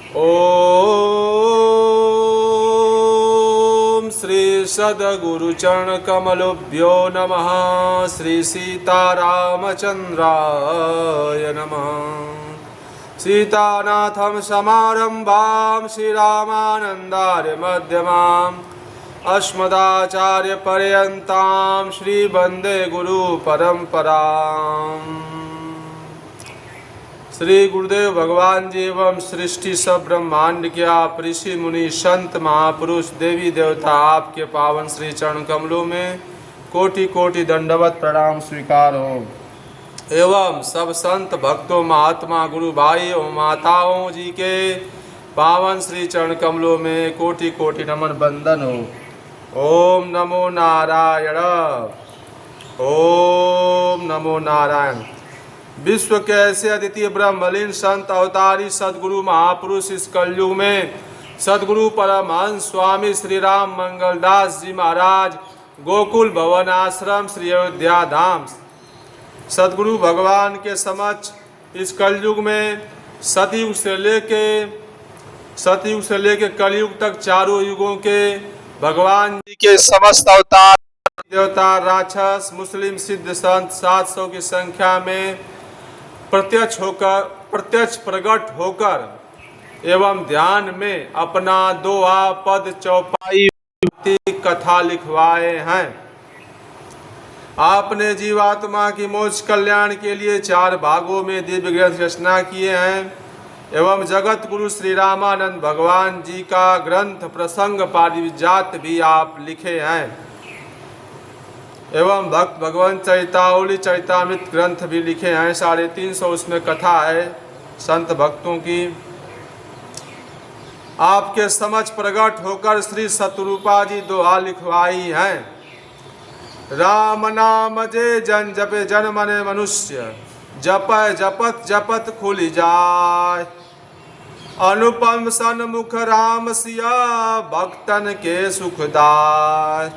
ओम श्री सद्गुरु चरण कमलोभ्यो नमः। श्री सीतारामचंद्राय नमः। सीतानाथं समारंभां श्रीरामानन्दार्य मध्यमाम् अस्मदाचार्यपर्यन्तां श्री वन्दे गुरु परंपराम्। श्री गुरुदेव भगवान जी एवं सृष्टि सब ब्रह्मांड के आप ऋषि मुनि संत महापुरुष देवी देवता आपके पावन श्री चरण कमलों में कोटि कोटि दंडवत प्रणाम स्वीकार हो। एवं सब संत भक्तों महात्मा गुरु भाई एवं माताओं जी के पावन श्री चरण कमलों में कोटि कोटि नमन बंदन हो। ओम नमो नारायण। ओम नमो नारायण। विश्व के ऐसे अद्वितीय ब्रह्मलीन संत अवतारी सदगुरु महापुरुष इस कलयुग में सदगुरु परमहंस स्वामी श्री राम मंगलदास जी महाराज गोकुल भवन आश्रम श्री अयोध्या धाम सदगुरु भगवान के समक्ष इस कलयुग में सतयुग से लेके कलयुग तक चारों युगों के भगवान जी के समस्त अवतार देवता राक्षस मुस्लिम सिद्ध संत 700 की संख्या में प्रत्यक्ष प्रकट होकर एवं ध्यान में अपना दोहा पद चौपाई कथा लिखवाए हैं। आपने जीवात्मा की मोक्ष कल्याण के लिए 4 भागों में दिव्य ग्रंथ रचना किए हैं एवं जगत गुरु श्री रामानंद भगवान जी का ग्रंथ प्रसंग पारिजात भी आप लिखे हैं एवं भक्त भगवंत चरितावली चरितामृत ग्रंथ भी लिखे हैं। 350 उसमें कथा है संत भक्तों की। आपके समक्ष प्रकट होकर श्री सतरूपा जी दोहा लिखवाई हैं। राम नाम जे जन जपे जन मने मनुष्य जप जपत जपत खुल जाय अनुपम सन्मुख राम सिया भक्तन के सुखदाय।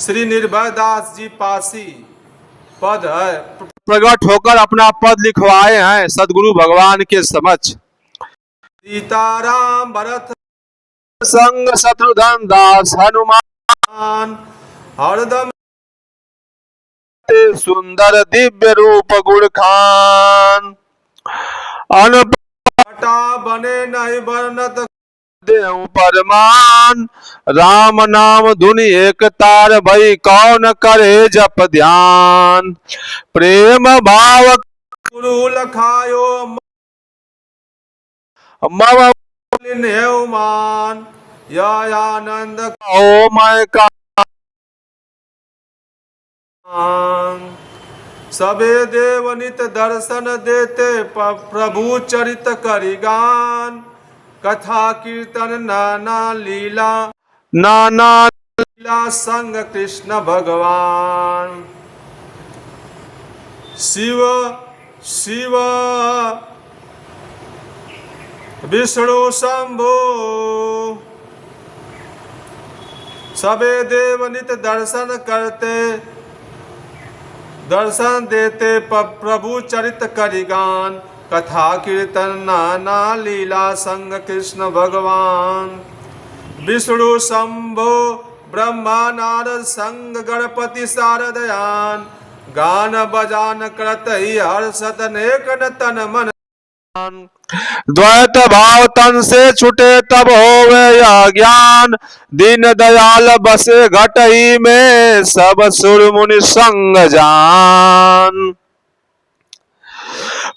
श्री निर्भय दास जी पासी पद है प्रकट होकर अपना पद लिखवाए हैं सदगुरु भगवान के समक्ष। सीताराम भरत संग शत्रुघ्न दास हनुमान हरदम सुंदर दिव्य रूप गुण खान अनपटा बने नहीं वर्णत देव परमान राम नाम धुनि एक तार भई कौन करे जप ध्यान प्रेम भाव गुरु लखायो मम मान या आनंद ओ मैं का सबे देव नित दर्शन देते प्रभु चरित करिगान कथा कीर्तन नाना लीला संग कृष्ण भगवान शिव शिव विष्णु शंभो सबे देव नित दर्शन देते प्रभु चरित करिगान कथा कीर्तन नाना लीला संग कृष्ण भगवान विष्णु शंभो ब्रह्मा नारद संग गणपति शारदयान गान बजान करत ही हर्षत नेक तन मन द्वैत भाव तन से छुटे तब होवे यह ज्ञान दीन दयाल बसे घटई में सब सुर मुनि संग जान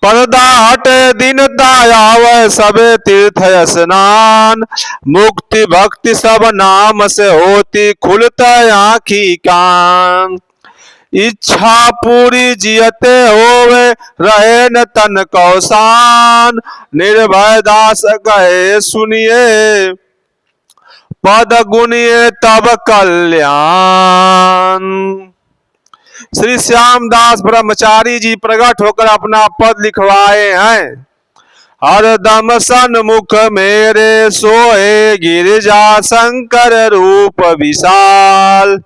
पर्दा हटे दीनता आवे सबे तीर्थ स्नान मुक्ति भक्ति सब नाम से होती खुलता आँखी कान इच्छा पूरी जियते होवे रहे न तन कौसान निर्भय दास गए सुनिए पद गुनिए तब कल्याण। श्री श्यामदास ब्रह्मचारी जी प्रकट होकर अपना पद लिखवाए हैं। हरदम सन्मुख मेरे सोए गिरिजा शंकर रूप विशाल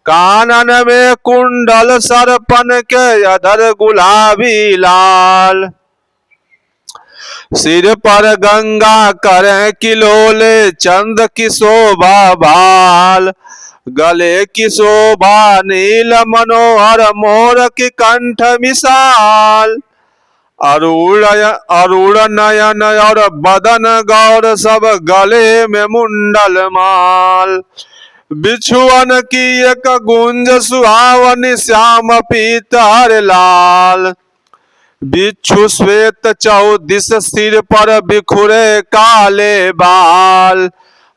कानन में कुंडल सरपन के अधर गुलाबी लाल सिर पर गंगा करें किलोले, चंद्र की शोभा भाल, गले की शोभा नील मनोहर, मोर की कंठ मिसाल, अरुण नयन और बदन गौर, सब गले में मुंडल माल, बिछुअन की एक गुंज सुहावनी, श्याम पीत हर लाल, बिच्छू श्वेत चौदिस, सिर पर बिखुरे काले बाल,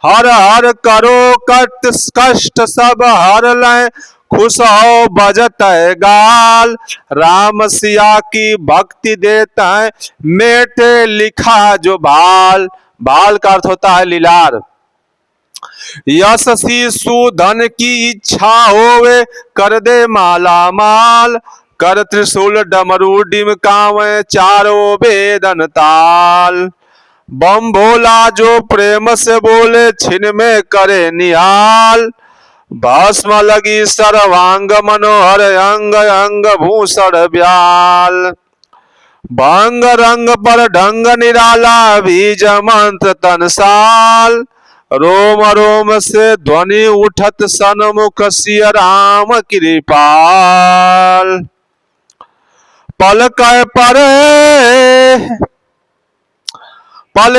हर हर करो कष्ट सब हर लें, खुश हो बजत है गाल, राम सिया की भक्ति देता है, मेटे लिखा जो भाल। भाल का अर्थ होता है लीलार। यश शिशु धन की इच्छा होवे, कर दे माला माल, कर त्रिशूल डमरू डिम कावे, चारों वेदन ताल, बम भोला जो प्रेम से बोले, छिन में करे निहाल, भस्म लगी सर्वांग मनोहर, अंग अंग भूषण ब्याल, भंग रंग पर ढंग निराला, बीज मंत्र तनसाल, रोम रोम से ध्वनि उठत, सन्मुख सिय राम कृपाल, पल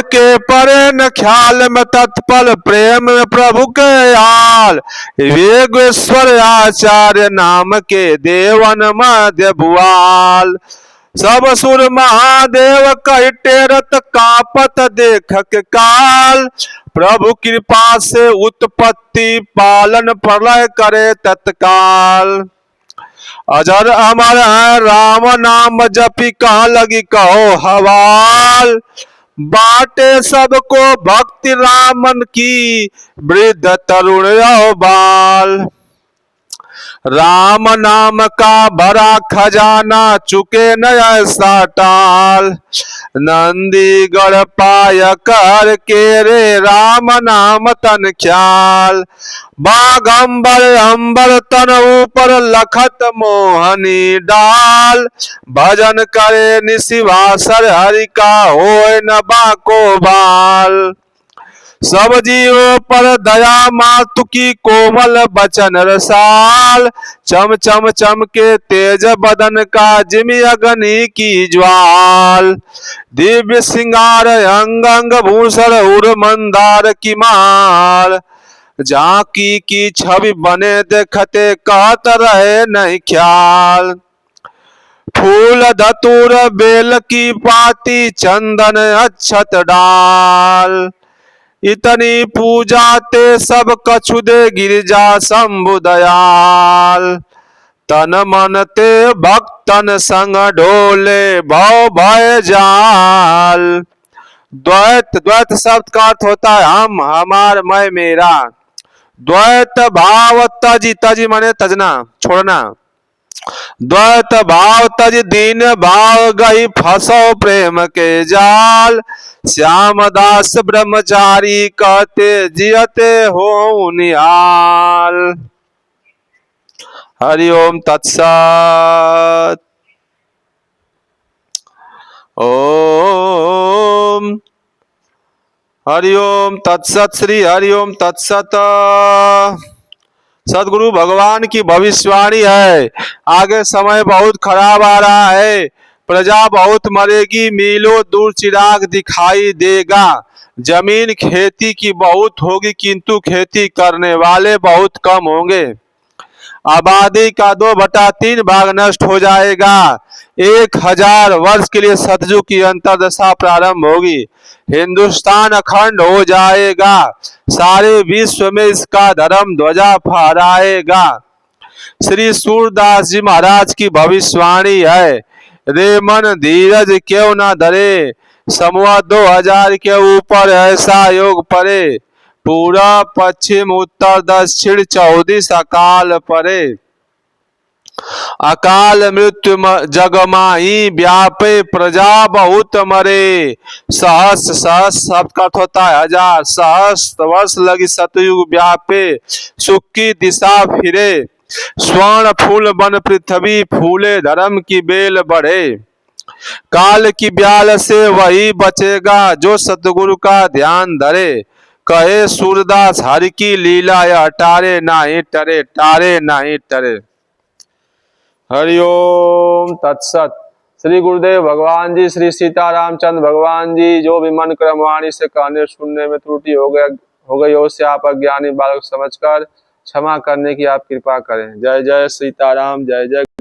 के परे न ख्याल में तत्पल, प्रेम में प्रभु के आल, वेगेश्वर आचार्य नाम के, देवन मध्य भुआल, सब सुर महादेव कह टेरत, कापत देखक काल, प्रभु कृपा से उत्पत्ति पालन, प्रलय करे तत्काल, अजर अमर है राम नाम जपि, कहाँ लगी कहो हवाल, बाटे सबको भक्ति रामन की, वृद्ध तरुण यो बाल, राम नाम का भरा खजाना, चुके न ऐसा टाल, नंदीगढ़ पाय कर के रे, राम नाम तन ख्याल, बाघंबर अंबर तन ऊपर, लखत मोहनी डाल, भजन करे निशिवासर, हरि का होए न बाको बाल, सब जीवों पर दया मातु की, कोमल बचन रसाल, चम चम चम के तेज बदन का, जिमि अग्नि की ज्वाल, दिव्य सिंगार अंग अंग भूषण, उर मंदार की माल, झांकी की छवि बने देखते, कहत रहे नहीं ख्याल, फूल धतूर बेल की पाती, चंदन अक्षत डाल, इतनी पूजा ते सब कछु दे, गिरिजा शंभु दयाल, तन मन ते भक्तन संग ढोले, भव भय जाल, द्वैत द्वैत शब्द का अर्थ होता है हम, हमार, मैं, मेरा, द्वैत भाव तजी, तजी माने तजना, छोड़ना, द्वैत भाव तज दीन भाव, गई फसो प्रेम के जाल, श्यामदास ब्रह्मचारी कहते, जियते हो निहाल। हरि ओम तत्सत। ओम हरि ओम तत्सत। श्री हरि ओम तत्सत। सदगुरु भगवान की भविष्यवाणी है, आगे समय बहुत खराब आ रहा है, प्रजा बहुत मरेगी, मीलों दूर चिराग दिखाई देगा, जमीन खेती की बहुत होगी किंतु खेती करने वाले बहुत कम होंगे, आबादी का 2/3 भाग नष्ट हो जाएगा, 1000 वर्ष के लिए सतयुग की अंतरदशा प्रारंभ होगी, हिंदुस्तान अखंड हो जाएगा, सारे विश्व में इसका धर्म ध्वजा फहराएगा। श्री सूरदास जी महाराज की भविष्यवाणी है, रे मन धीरज क्यों ना धरे, समूह 2000 के ऊपर ऐसा योग परे, पूरा पश्चिम उत्तर दक्षिण 14 अकाल परे, अकाल मृत्यु जग माही, व्यापे प्रजा बहुत मरे, सहस्र सहस्र शब्द का अर्थ होता है 1000, सहस्र वर्ष लगी सतयुग व्यापे, सुख की दिशा फिरे, स्वर्ण फूल बन पृथ्वी फूले, धर्म की बेल बढ़े, काल की ब्याल से वही बचेगा जो सतगुरु का ध्यान धरे। कहे सूरदास हरि की लीला या टारे नाही टरे, टारे नाही टरे। हरिओम तत्सत। श्री गुरुदेव भगवान जी, श्री सीतारामचंद्र भगवान जी। जो भी मन क्रम वाणी से कहने सुनने में त्रुटि हो गई हो, उससे आप अज्ञानी बालक समझकर क्षमा करने की आप कृपा करें। जय जय सीताराम, जय जय।